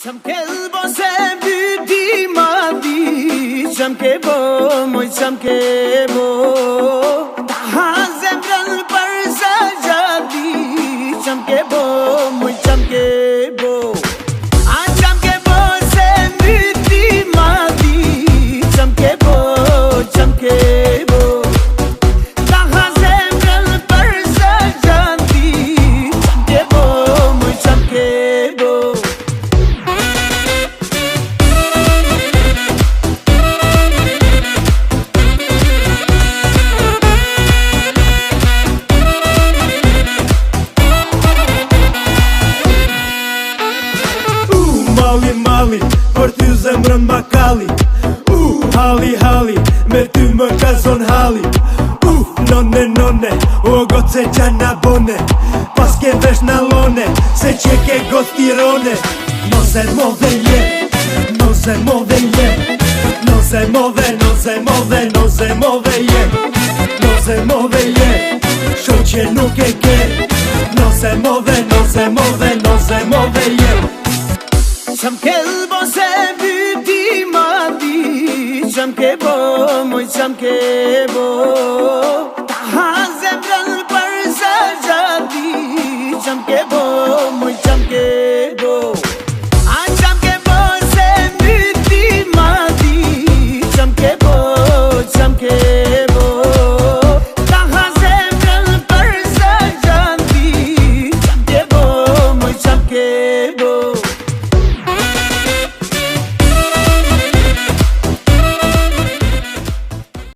Qam kelbo se byti madi, qam kebo, moj qam kebo Ta ha zemrën për sa gjadi, qam kebo, moj qam kebo A qam kebo se byti madi, qam kebo Ta ha zemrën për sa gjadi, qam kebo, moj qam kebo Mali, për ty zemrën makali Hali, me ty më ka zon hali None, o goce gjana bone Pas ke vesh në lone, se që ke goc tirone Noze move je, noze move je Noze move je Noze move je, sho që nuk e ke Noze move je Qam kelbo se byti madi, qam kebo, moj qam kebo